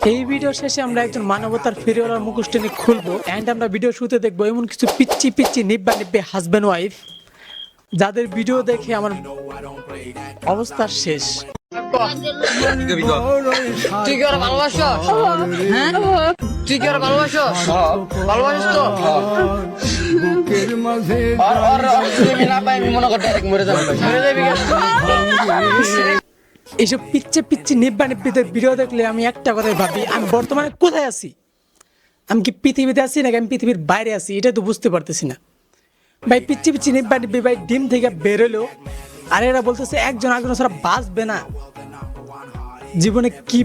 এই ভিডিও শেষে আমরা একজন মানবতার ফেরিওয়ালার মুখোশটা নিয়ে খুলবো এন্ড আমরা ভিডিও শুরুতে দেখবো এমন কিছু পিচ্ছি পিচ্ছি নিব্বা নিব্বে হাজব্যান্ড ওয়াইফ যাদের ভিডিও দেখে আমার অবস্থা শেষ। তুই কি ওরা ভালোবাসো? হ্যাঁ তুই কি ওরা ভালোবাসো? ভালোবাসিস তো? আমি না পাই, আমি মনে করি ডাইরেক্ট মরে যাবো। মরে যাবি কেন? এইসব পিচ্ছে পিচ্ছি নিব্বা নিব্বিদের ভিডিও দেখলে আমি একটা কথাই ভাবি, আমি বর্তমানে কোথায় আছি? আমি কি পৃথিবীতে আছি নাকি আমি পৃথিবীর বাইরে আছি? এটা তো বুঝতে পারতেছি না ভাই। পিচ্ছি পিচ্ছি নিব্বা নিব্বি ভাই ডিম থেকে বেরোলো আর এরা বলতেছে একজন একজন ছাড়া বাঁচবে না জীবনে। কি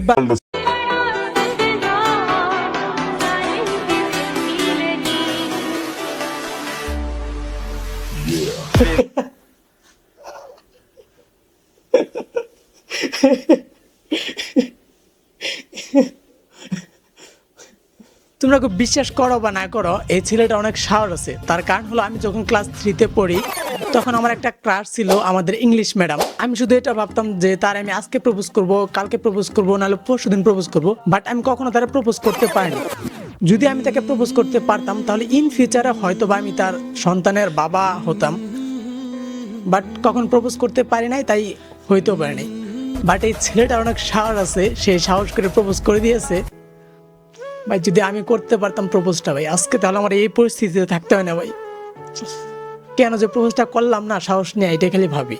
তোমরা খুব বিশ্বাস করো বা না করো, এই ছেলেটা অনেক সাহস আছে। তার কারণ হলো আমি যখন ক্লাস 3-তে পড়ি তখন আমার একটা ক্রাশ ছিল আমাদের ইংলিশ ম্যাডাম। আমি শুধু এটা ভাবতাম যে তার আমি আজকে প্রপোজ করব, কালকে প্রপোজ করব, নাহলে পরশুদিন প্রপোজ করব, বাট আমি কখনো তারা প্রপোজ করতে পারিনি। যদি আমি তাকে প্রপোজ করতে পারতাম তাহলে ইন ফিউচারে হয়তো বা আমি তার সন্তানের বাবা হতাম, বাট কখন প্রপোজ করতে পারি নাই, তাই হইতেও পারি নাই। বাট এই ছেলেটা অনেক সাহস আছে, সে সাহস করে প্রপোজ করে দিয়েছে ভাই। যদি আমি করতে পারতাম প্রপোজটা ভাই আজকে, তাহলে আমার এই পরিস্থিতিতে থাকতে হয় না ভাই। কেন যে প্রপোজটা করলাম না সাহস নিয়ে, এটা খালি ভাবি।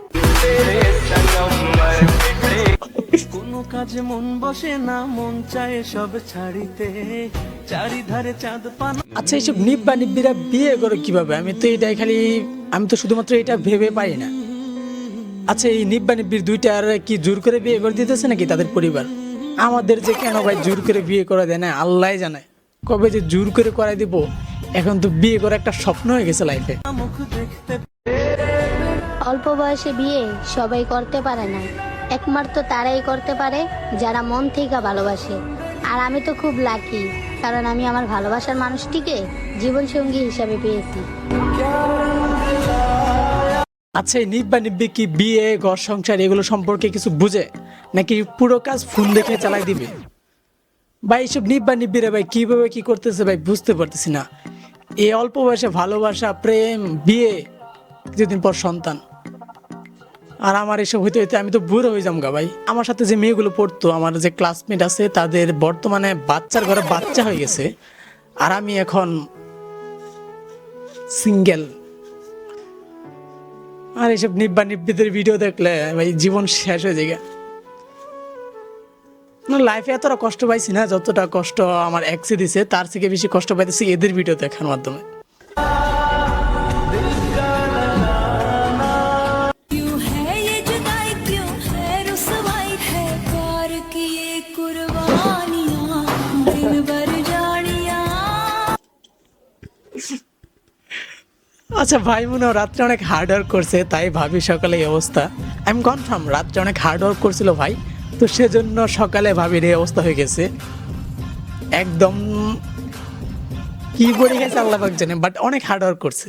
কোনো কাজে মন বসে না, মন চায় সব ছাড়িতে, চারিধারে চাঁদ পান। আচ্ছা এইসব নিব্বা নিব্বিরা বিয়ে করে কিভাবে? আমি তো শুধুমাত্র এটা ভেবে পাই না। আচ্ছা এই নিব্বা নিব্বির দুইটা আর কি জোর করে বিয়ে করে দিতেছে নাকি তাদের পরিবার? আমাদের যে কেন ভাই জোর করে বিয়ে করে দেয় না আল্লাহ জানে, কবে যে জোর করে করাই দিব। এখন তো বিয়ে করা একটা স্বপ্ন হয়ে গেছে লাইফে। অল্প বয়সে বিয়ে সবাই করতে পারে না, একমাত্র তারাই করতে পারে যারা মন থেকে ভালোবাসে। আর আমি তো খুব লাকি, কারণ আমি আমার ভালোবাসার মানুষটিকে জীবনসঙ্গী হিসাবে পেয়েছি। আচ্ছা এই নিব্বা নিব্বি কি বিয়ে ঘর সংসার এগুলো সম্পর্কে কিছু বুঝে, নাকি পুরো কাজ ফোন দেখে চালাই দিবে? ভাই এইসব নিব্বা নিব্বিরা ভাই কিভাবে কি করতেছে ভাই বুঝতে পারতেছি না। এই অল্প বয়সে ভালোবাসা, প্রেম, বিয়ে, কিছুদিন পর সন্তান। আর আমার এসব হইতে হইতে আমি তো বুড়ো হয়ে যাম গা ভাই। আমার সাথে যে মেয়েগুলো পড়তো, আমার যে ক্লাসমেট আছে, তাদের বর্তমানে বাচ্চার ঘরে বাচ্চা হয়ে গেছে, আর আমি এখন সিঙ্গেল। আর এইসব নিব্বা নিব্বিদের ভিডিও দেখলে ভাই জীবন শেষ হয়ে যায়। লাইফে এতটা কষ্ট পাইছি না যতটা কষ্ট আমার এক্সে দিছে, তার থেকে বেশি কষ্ট পাইতেছি এদের ভিডিও দেখার মাধ্যমে। আচ্ছা ভাই মনে হয় রাত্রে অনেক হার্ড ওয়ার্ক করছে, তাই ভাবি সকালে এই অবস্থা। আমি কনফার্ম রাত্রে অনেক হার্ড ওয়ার্ক করছিল ভাই, তো সেজন্য সকালে ভাবির এই অবস্থা হয়ে গেছে। একদম কি বলে গেছে আল্লাহ পাক জানে, বাট অনেক হার্ড ওয়ার্ক করছে।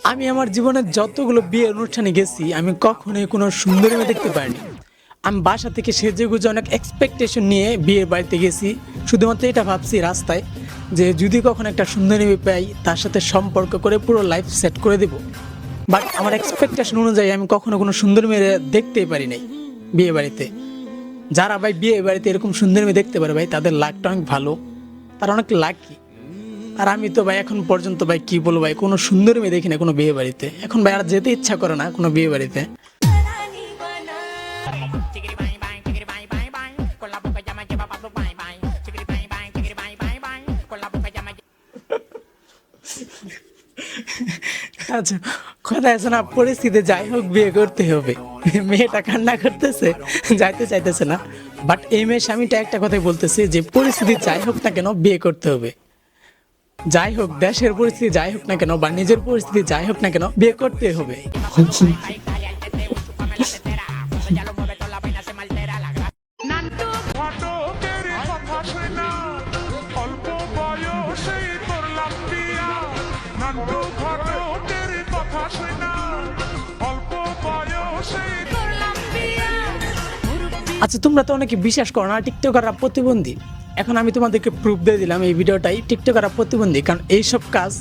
আমি আমার জীবনের যতগুলো বিয়ে অনুষ্ঠানে গেছি আমি কখনোই কোনো সুন্দরী মেয়ে দেখতে পাইনি। আমি বাসা থেকে সেজে গুজে অনেক এক্সপেকটেশন নিয়ে বিয়ের বাড়িতে গেছি, শুধুমাত্র এটা ভাবছি রাস্তায় যে যদি কখনো একটা সুন্দরী মেয়ে পাই তার সাথে সম্পর্ক করে পুরো লাইফ সেট করে দেব। বাট আমার এক্সপেকটেশন অনুযায়ী আমি কখনো কোনো সুন্দর মেয়ে দেখতেই পারি নাই বিয়ে বাড়িতে। যারা ভাই বিয়ে বাড়িতে এরকম সুন্দর মেয়ে দেখতে পারে ভাই তাদের লাকটা অনেক ভালো, তারা অনেক লাকি। আর আমি তো ভাই এখন পর্যন্ত ভাই কি বলবো ভাই, কোনো সুন্দর মেয়ে দেখি না কোনো বিয়ে বাড়িতে। এখন ভাই আর যেতে ইচ্ছা করে না কোনো বিয়ে বাড়িতে। আচ্ছা কথা আছে না, পরিস্থিতি যাই হোক বিয়ে করতে হবে। মেয়েটা কান্না করতেছে, যাইতে চাইতেছে না, বাট এই মেয়ে স্বামীটা একটা কথাই বলতেছে যে পরিস্থিতি যাই হোক না কেন বিয়ে করতে হবে। যাই হোক দেশের পরিস্থিতি যাই হোক না কেন বা নিজের পরিস্থিতি যাই হোক না কেন বিয়ে করতে হবে। বয়সেই করলাম বিয়া নান্টু ঘটকের কথা শুনা অল্প বয়সেই করলাম বিয়া। আচ্ছা, তোমরা তো অনেকে বিশ্বাস করো না টিকটকাররা প্রতিবন্ধী। এখন আমি তোমাদেরকে প্রুফ দিয়ে দিলাম এই ভিডিওটাই, টিকটকাররা প্রতিবন্ধী। কারণ এইসব কাজ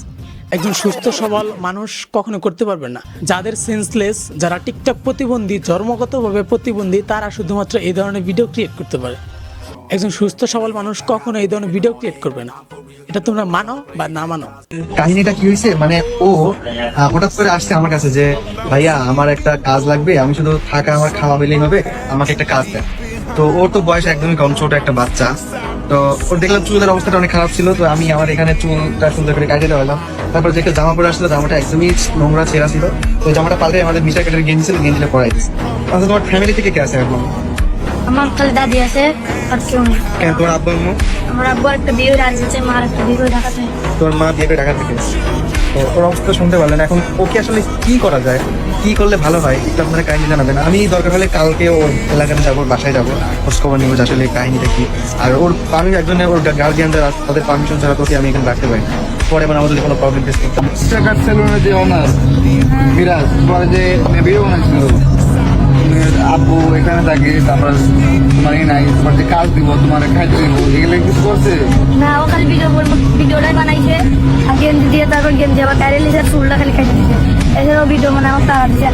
একজন সুস্থ সবল মানুষ কখনো করতে পারবে না। যাদের সেন্সলেস, যারা টিকটক প্রতিবন্ধী, জন্মগতভাবে প্রতিবন্ধী, তারা শুধুমাত্র এই ধরনের ভিডিও ক্রিয়েট করতে পারে। একজন সুস্থ সবল মানুষ কখনো এই ধরনের ভিডিও ক্রিয়েট করবে না। এটা তোমরা মানো বা না মানো। কাহিনীটা কি হয়েছে, মানে ও হঠাৎ করে আসছে আমার কাছে যে ভাইয়া আমার একটা কাজ লাগবে, আমি শুধু থাকা আমার খাওয়া হইলেই হবে, আমাকে একটা কাজ দেন। তো ওর তো বয়স একদমই কম, ছোট একটা বাচ্চা। তো ওর দেখলাম চুলের অবস্থাটা অনেক খারাপ ছিল, তো আমি আমার এখানে চুলটা সুন্দর করে কাটিয়ে দেওয়ালাম। তারপর যে একটা জামা পরে আসছিল, জামাটা একদমই নোংরা ছেঁড়া ছিল, তো জামাটা পাল্টে আমাদের মিটার কাটের গেঞ্জি ছিল, গেঞ্জিটা পরাই দিচ্ছে। আচ্ছা, তোমার ফ্যামিলি থেকে কে আছে এখন? আমার খালি দাদি আছে আর কেউ নেই। কেন, তোমার আব্বু আম্মু? আমার আব্বু একটা বিয়ে রাখছে, মার একটা বিয়ে ঢাকাতে। তোর মা বিয়ে করে ঢাকা থেকে। তো ওর অবস্থা শুনতে পারলেন। এখন ওকে আসলে কি করা যায়, কি করলে ভালো হয়, একটু আপনারা কাহিনী জানাবেন। আমি দরকার হলে কালকে ওর এলাকাতে যাবো, বাসায় যাবো, খোঁজ খবর নিবো যে আসলে কাহিনীটা কি। আর ওর আমি একজনের ওর গার্জিয়ান যারা, তাদের পারমিশন ছাড়া তোকে আমি এখানে রাখতে পারি। পরে মানে আমাদের কোনো প্রবলেম ফেস করতাম। টাকার সেলুনের যে ওনার মিরাজ, পরে যে ভিডিও বানাচ্ছিল আব্বু এখানে থাকে, তারপর তোমার নাই, তোমার যে কাজ দিব, তোমার খাইতে দিব, এগুলো কিছু করছে না, ও খালি ভিডিওটাই বানাইছে আর গেঞ্জি দিয়ে, তারপর গেঞ্জি আবার কাইরে লিখে চুলটা খালি খাইতে দিচ্ছে। এছাড়াও ভিডিও মানে আমার তারা দিচ্ছে।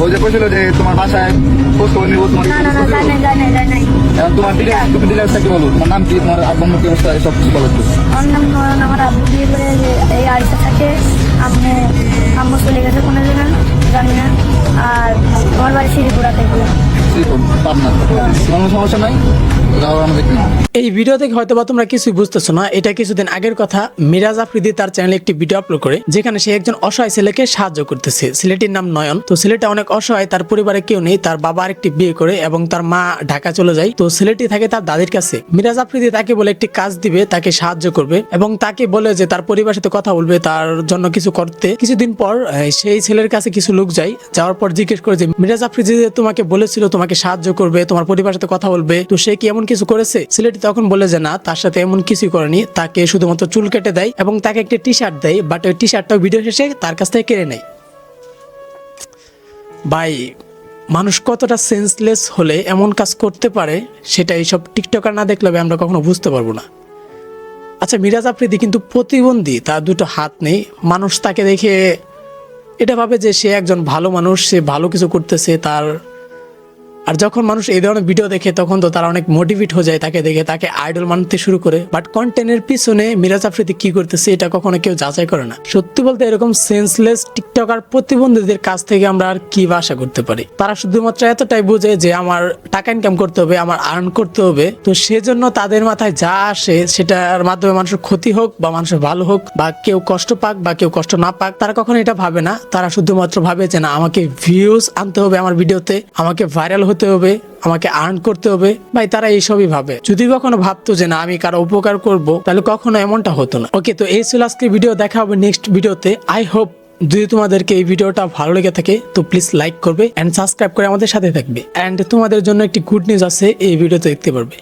ও যে কইছিল যে তোমার বাসায় খোঁজ খবর নিবো, তোমার না না না, যাই নাই। এখন তোমার তুমি ডিলার থেকে বলো তোমার নাম কি, তোমার আব্বু কি অবস্থা, সব কিছু বলো তো। আমার নাম নয়ন, আমার আব্বু বিয়ে করে এই আড়িতে থাকে। আম্মু চলে গেছে কোনো জানি না। আর আমার বাড়ি শ্রীপুরা থেকে। পাবনা, কোনো সমস্যা নাই, তাও আমাদের এই ভিডিও থেকে হয়তো বা তোমরা কিছুই বুঝতেছো না। এটা কিছুদিন আগের কথা। মিরাজ আফ্রিদি তার চ্যানেলে একটি ভিডিও আপলোড করে, যেখানে সে একজন অসহায় ছেলেকে সাহায্য করতেছে। ছেলেটির নাম নয়ন। তো ছেলেটা অনেক অসহায়, তার পরিবারে কেউ নেই, তার বাবা আরেকটি বিয়ে করে এবং তার মা ঢাকা চলে যায়। তো ছেলেটি থাকে তার দাদির কাছে। মিরাজ আফ্রিদি তাকে বলে একটি কাজ দিবে, তাকে সাহায্য করবে এবং তাকে বলে যে তার পরিবারের সাথে কথা বলবে, তার জন্য কিছু করতে। কিছুদিন পর সেই ছেলের কাছে কিছু লোক যায়, যাওয়ার পর জিজ্ঞেস করে যে মিরাজ আফ্রিদি তোমাকে বলেছিল তোমাকে সাহায্য করবে, তোমার পরিবারের সাথে কথা বলবে, তো সে কি এমন কিছু করেছে? ছেলেটি তখন বলে যে না, তার সাথে এমন কিছুই করেনি। তাকে শুধুমাত্র চুল কেটে দেয় এবং তাকে একটি টি শার্ট দেয়, বাট ওই টি শার্টটাও ভিডিও শেষে তার কাছ থেকে কেড়ে নেয়। ভাই, মানুষ কতটা সেন্সলেস হলে এমন কাজ করতে পারে, সেটা এইসব টিকটকার না দেখলে আমরা কখনো বুঝতে পারবো না। আচ্ছা, মিরাজ আফ্রিদি কিন্তু প্রতিবন্ধী, তার দুটো হাত নেই। মানুষ তাকে দেখে এটা ভাবে যে সে একজন ভালো মানুষ, সে ভালো কিছু করতেছে। আর যখন মানুষ এই ধরনের ভিডিও দেখে তখন তো তারা অনেক মোটিভেট হয়ে যায় তাকে দেখে, তাকে আইডল মানতে শুরু করে। বাট কন্টেন্টের পিছনে মিরাজ আফ্রিদি কি করতেছে এটা কখনো কেউ যাচাই করে না। সত্যি বলতে এরকম সেন্সলেস টিকটকার প্রতিবন্ধীদের কাছ থেকে আমরা আর কি আশা করতে পারি? তারা শুধুমাত্র এতটাই বোঝে যে আমার টাকা ইনকাম করতে হবে, আমার আর্ন করতে হবে। তো সেজন্য তাদের মাথায় যা আসে সেটার মাধ্যমে মানুষের ক্ষতি হোক বা মানুষের ভালো হোক, বা কেউ কষ্ট পাক বা কেউ কষ্ট না পাক, তারা কখনো এটা ভাবে না। তারা শুধুমাত্র ভাবে যে না, আমাকে ভিউজ আনতে হবে আমার ভিডিওতে, আমাকে ভাইরাল হতে হবে, আমাকে আর্ন করতে হবে। ভাই, তারা এইসবই ভাবে। যদি কখনো ভাবতো যে না, আমি কারো উপকার করব, তাহলে কখনো এমনটা হতো না। ওকে, তো এই ছিল আজকের ভিডিও। দেখা হবে নেক্সট ভিডিওতে। আই হোপ যদি তোমাদেরকে এই ভিডিওটা ভালো লেগে থাকে তো প্লিজ লাইক করবে এন্ড সাবস্ক্রাইব করে আমাদের সাথে থাকবে। এন্ড তোমাদের জন্য একটি গুড নিউজ আছে, এই ভিডিওতে দেখতে পারবে।